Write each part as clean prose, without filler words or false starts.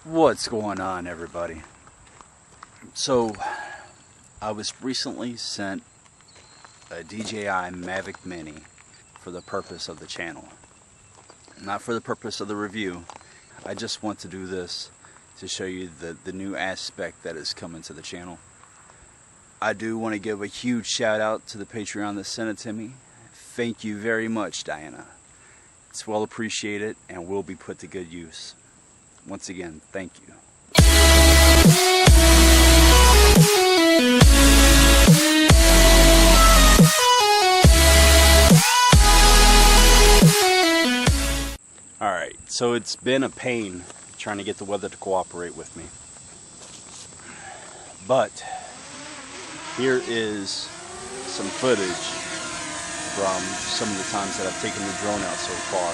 What's going on, everybody? So I was recently sent a DJI Mavic Mini for the purpose of the channel, not for the purpose of the review. I just want to do this to show you the new aspect that is coming to the channel. I do want to give a huge shout out to the Patreon that sent it to me. Thank you very much, Diana. It's well appreciated and will be put to good use. Once again, thank you. Alright, so it's been a pain trying to get the weather to cooperate with me. But here is some footage from some of the times that I've taken the drone out so far.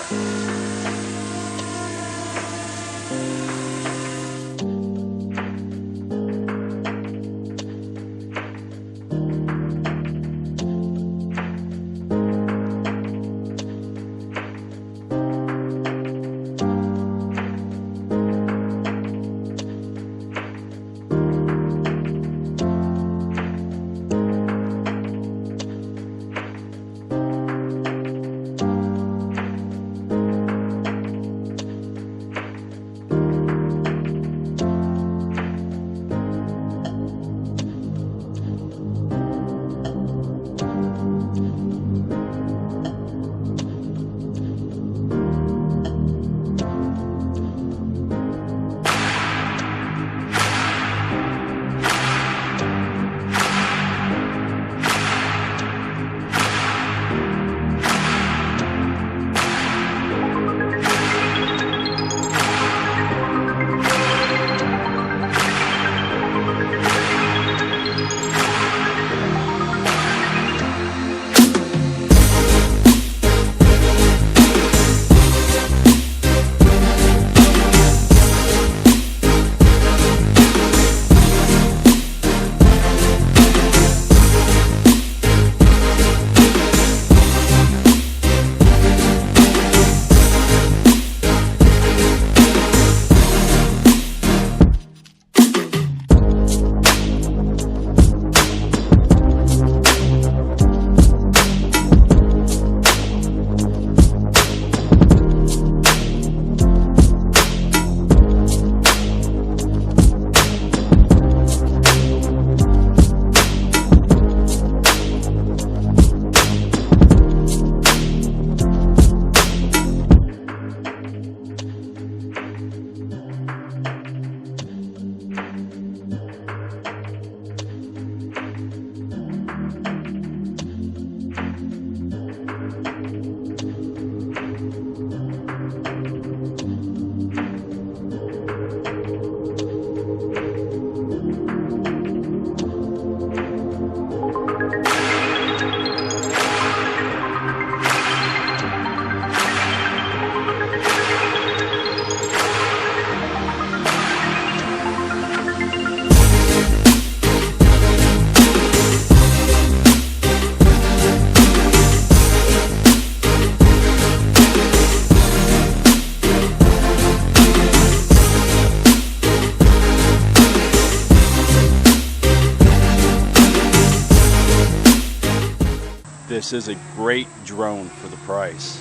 This is a great drone for the price,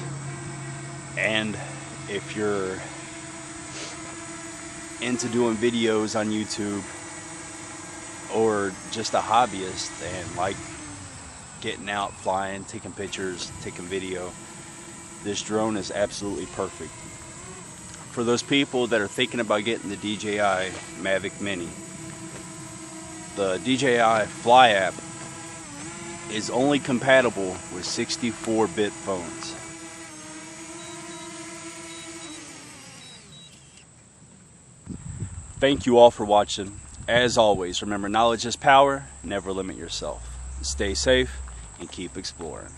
and if you're into doing videos on YouTube or just a hobbyist and like getting out, flying, taking pictures, taking video, this drone is absolutely perfect. For those people that are thinking about getting the DJI Mavic Mini, the DJI Fly app is only compatible with 64-bit phones. Thank you all for watching. As always, remember, knowledge is power. Never limit yourself. Stay safe and keep exploring.